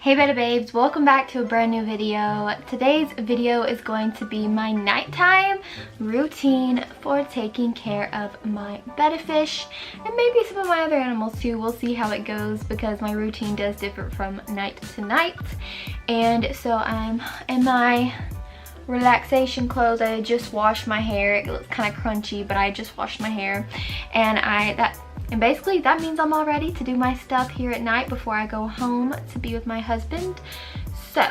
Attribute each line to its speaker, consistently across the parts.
Speaker 1: Hey Betta Babes, welcome back to a brand new video. Today's video is going to be my nighttime routine for taking care of my betta fish and maybe some of my other animals too. We'll see how it goes because my routine does differ from night to night. And so I'm in my relaxation clothes. I just washed my hair. It looks kind of crunchy, but I just washed my hair, and basically that means I'm all ready to do my stuff here at night before I go home to be with my husband. So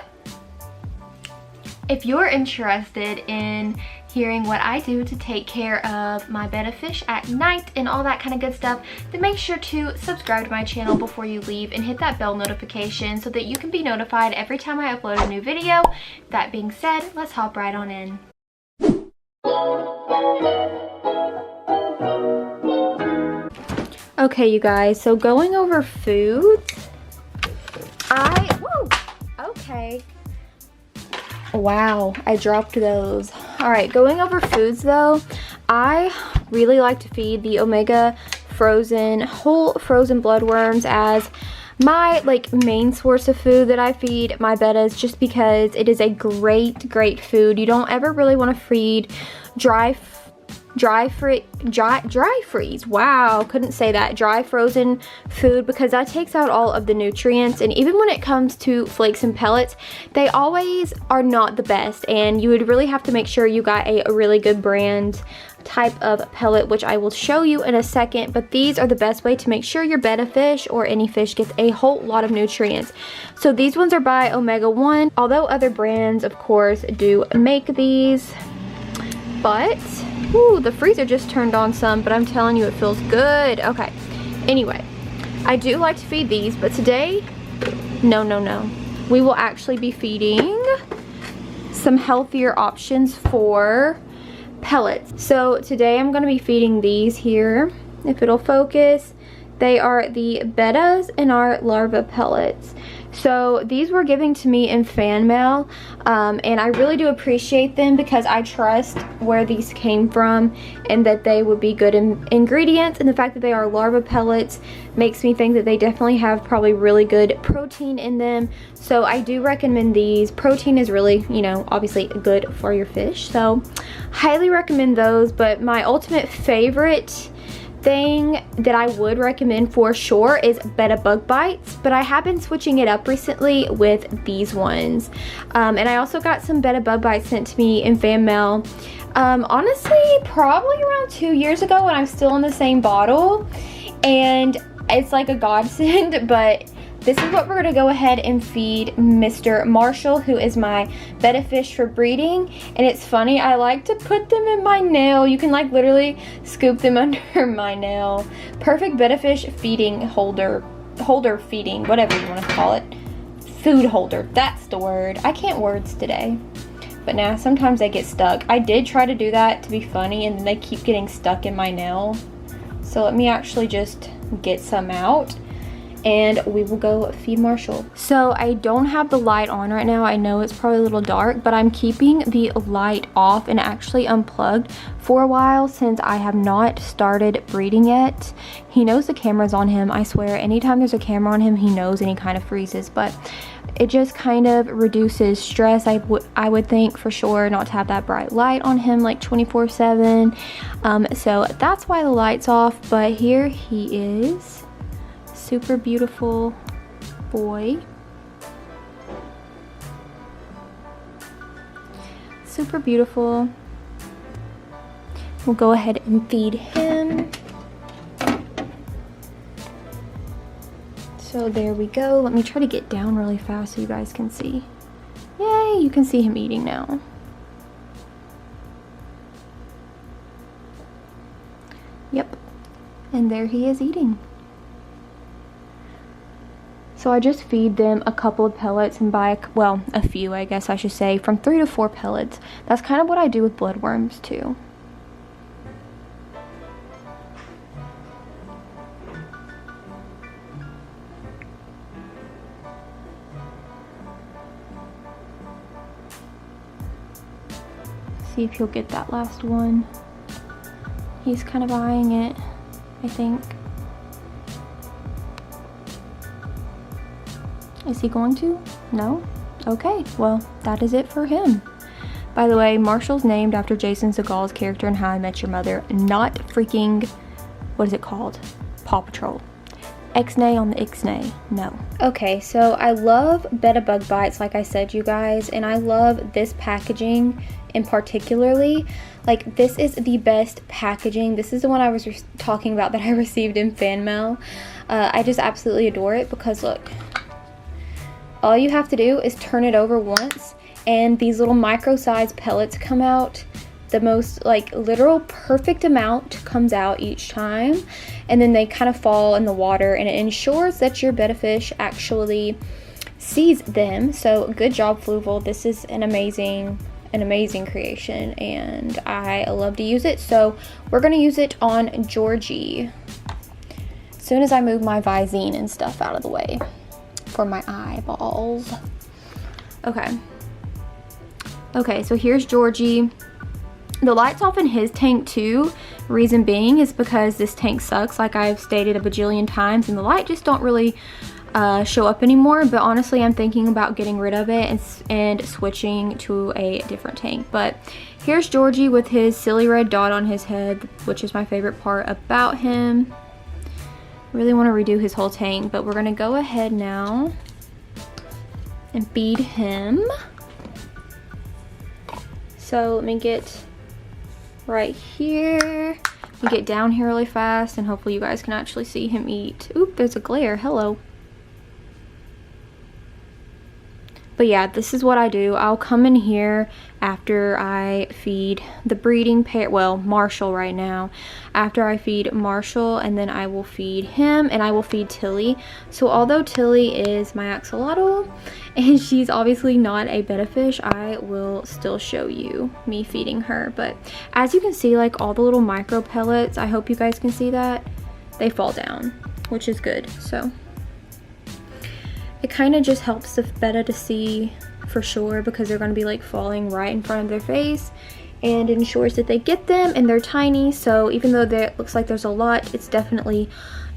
Speaker 1: if you're interested in hearing what I do to take care of my betta fish at night and all that kind of good stuff, then make sure to subscribe to my channel before you leave and hit that bell notification so that you can be notified every time I upload a new video. That being said, let's hop right on in. Okay, you guys, so going over foods, okay. Wow, I dropped those. All right, going over foods though, I really like to feed the Omega whole frozen bloodworms as my main source of food that I feed my bettas, just because it is a great food. You don't ever really want to feed dry freeze. Wow, couldn't say that. Dry frozen food, because that takes out all of the nutrients, and even when it comes to flakes and pellets, they always are not the best, and you would really have to make sure you got a really good brand type of pellet, which I will show you in a second. But these are the best way to make sure your betta fish or any fish gets a whole lot of nutrients. So these ones are by Omega 1, although other brands of course do make these. But ooh, the freezer just turned on some, but I'm telling you, it feels good. Okay, anyway, I do like to feed these, but today, no. We will actually be feeding some healthier options for pellets. So today I'm going to be feeding these here, if it'll focus. They are the bettas in our larva pellets. So these were given to me in fan mail, and I really do appreciate them because I trust where these came from and that they would be good ingredients, and the fact that they are larva pellets makes me think that they definitely have probably really good protein in them. So I do recommend these. Protein is really, you know, obviously good for your fish, so highly recommend those. But my ultimate favorite thing that I would recommend for sure is Betta Bug Bites, but I have been switching it up recently with these ones. And I also got some Betta Bug Bites sent to me in fan mail, honestly probably around 2 years ago, when I'm still in the same bottle, and it's like a godsend. But this is what we're going to go ahead and feed Mr. Marshall, who is my betta fish for breeding. And it's funny, I like to put them in my nail. You can like literally scoop them under my nail. Perfect betta fish feeding holder feeding, whatever you want to call it. Food holder, that's the word. I can't words today. But now sometimes they get stuck. I did try to do that to be funny, and then they keep getting stuck in my nail. So let me actually just get some out, and we will go feed Marshall. So I don't have the light on right now. I know it's probably a little dark, but I'm keeping the light off and actually unplugged for a while since I have not started breeding yet. He knows the camera's on him. I swear, anytime there's a camera on him, he knows, and he kind of freezes. But it just kind of reduces stress, I would think, for sure, not to have that bright light on him like 24/7. So that's why the light's off. But here he is. Super beautiful boy. Super beautiful. We'll go ahead and feed him. So there we go. Let me try to get down really fast so you guys can see. Yay, you can see him eating now. Yep. And there he is eating. So I just feed them a couple of pellets, and well, a few, I guess I should say, from 3 to 4 pellets. That's kind of what I do with bloodworms too. See if he'll get that last one. He's kind of eyeing it, I think. Is he going to? No? Okay, well, that is it for him. By the way, Marshall's named after Jason Segal's character in How I Met Your Mother, not freaking, what is it called? Paw Patrol. X-nay on the Ixnay, no. Okay, so I love BETTA Bug Bites, like I said, you guys, and I love this packaging in particularly. Like, this is the best packaging. This is the one I was talking about that I received in fan mail. I just absolutely adore it because, look, all you have to do is turn it over once, and these little micro-sized pellets come out. The most, like, literal perfect amount comes out each time, and then they kind of fall in the water, and it ensures that your betta fish actually sees them. So good job, Fluval. This is an amazing creation, and I love to use it. So we're gonna use it on Georgie as soon as I move my Visine and stuff out of the way for my eyeballs. Okay, so here's Georgie. The light's off in his tank too. Reason being is because this tank sucks, like I've stated a bajillion times, and the light just don't really show up anymore. But honestly, I'm thinking about getting rid of it and switching to a different tank. But here's Georgie with his silly red dot on his head, which is my favorite part about him. Really want to redo his whole tank, but we're gonna go ahead now and feed him. So let me get right here. We get down here really fast, and hopefully you guys can actually see him eat. Oop, there's a glare. Hello. But yeah, this is what I do. I'll come in here after I feed the breeding pair, well, Marshall right now. After I feed Marshall, and then I will feed him, and I will feed Tilly. So although Tilly is my axolotl, and she's obviously not a betta fish, I will still show you me feeding her. But as you can see, like all the little micro pellets, I hope you guys can see that, they fall down, which is good. So it kind of just helps the betta to see for sure, because they're going to be like falling right in front of their face, and ensures that they get them, and they're tiny. So even though it looks like there's a lot, it's definitely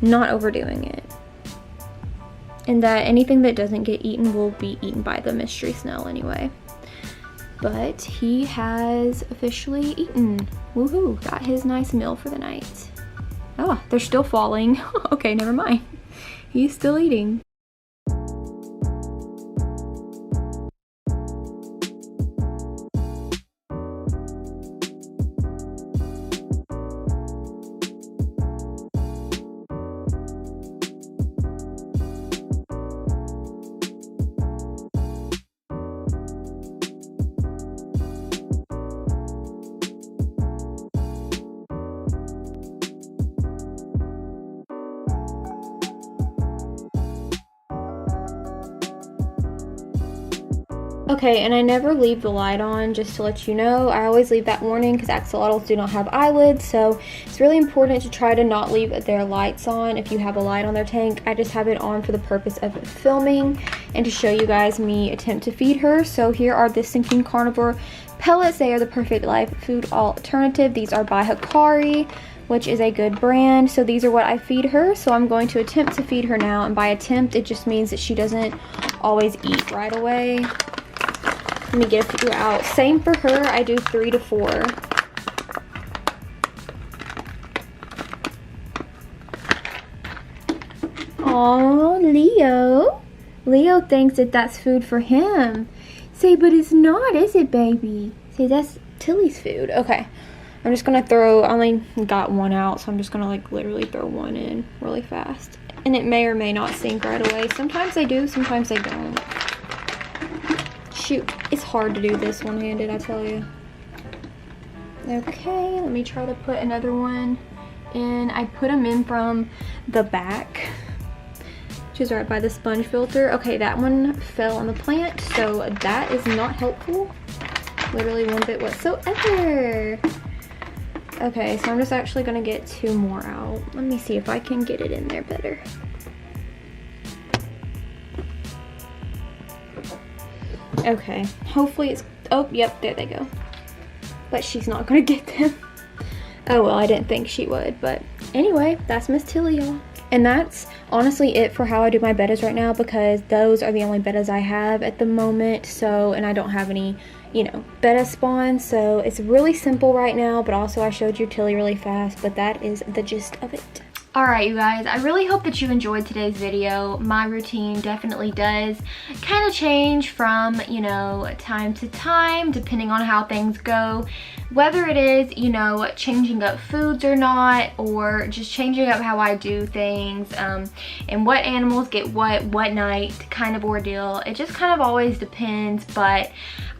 Speaker 1: not overdoing it. And that anything that doesn't get eaten will be eaten by the mystery snail anyway. But he has officially eaten. Woohoo, got his nice meal for the night. Oh, they're still falling. Okay, never mind. He's still eating. Okay, and I never leave the light on, just to let you know. I always leave that warning because axolotls do not have eyelids, so it's really important to try to not leave their lights on if you have a light on their tank. I just have it on for the purpose of filming and to show you guys me attempt to feed her. So here are the Sinking Carnivore pellets. They are the perfect life food alternative. These are by Hikari, which is a good brand. So these are what I feed her. So I'm going to attempt to feed her now, and by attempt, it just means that she doesn't always eat right away. Let me get a few out. Same for her, I do 3 to 4. Aw, Leo. Leo thinks that that's food for him. Say, but it's not, is it, baby? Say, that's Tilly's food. Okay, I'm just gonna throw, I only got one out, so I'm just gonna like literally throw one in really fast. And it may or may not sink right away. Sometimes they do, sometimes they don't. Shoot, it's hard to do this one-handed, I tell you. Okay, let me try to put another one in. I put them in from the back, which is right by the sponge filter. Okay, that one fell on the plant, so that is not helpful. Literally one bit whatsoever. Okay, so I'm just actually gonna get 2 more out. Let me see if I can get it in there better. Okay, hopefully it's, oh, yep, there they go. But she's not gonna get them. Oh well, I didn't think she would, but anyway, that's Miss Tilly, y'all. And that's honestly it for how I do my bettas right now, because those are the only bettas I have at the moment. So, and I don't have any, you know, betta spawns, so it's really simple right now. But also I showed you Tilly really fast, but that is the gist of it. Alright, you guys, I really hope that you enjoyed today's video. My routine definitely does kind of change from, you know, time to time, depending on how things go. Whether it is, you know, changing up foods or not, or just changing up how I do things, and what animals get what night kind of ordeal. It just kind of always depends, but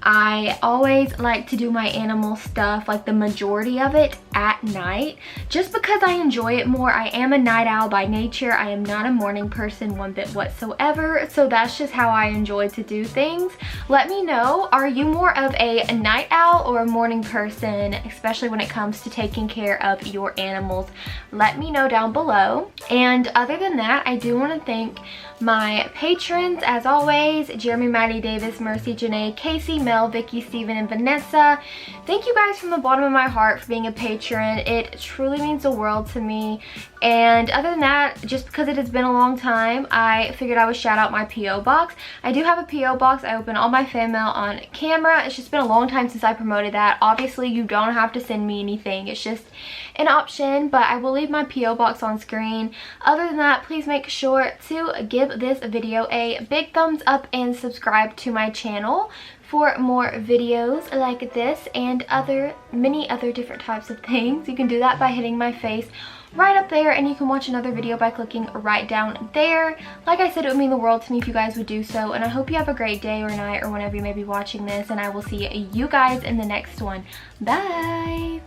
Speaker 1: I always like to do my animal stuff, like the majority of it, at night, just because I enjoy it more. I am a night owl by nature. I am not a morning person one bit whatsoever, so that's just how I enjoy to do things. Let me know, are you more of a night owl or a morning person, especially when it comes to taking care of your animals? Let me know down below. And other than that, I do want to thank my patrons, as always: Jeremy, Maddie, Davis, Mercy, Janae, Casey, Mel, Vicky, Steven, and Vanessa. Thank you guys from the bottom of my heart for being a patron. It truly means the world to me. And other than that, just because it has been a long time, I figured I would shout out my P.O. box. I do have a P.O. box. I open all my fan mail on camera. It's just been a long time since I promoted that. Obviously, you don't have to send me anything. It's just an option, but I will leave my P.O. box on screen. Other than that, please make sure to give this video a big thumbs up and subscribe to my channel for more videos like this and many other different types of things. You can do that by hitting my face right up there, and you can watch another video by clicking right down there. Like I said, it would mean the world to me if you guys would do so, and I hope you have a great day or night or whenever you may be watching this, and I will see you guys in the next one. Bye!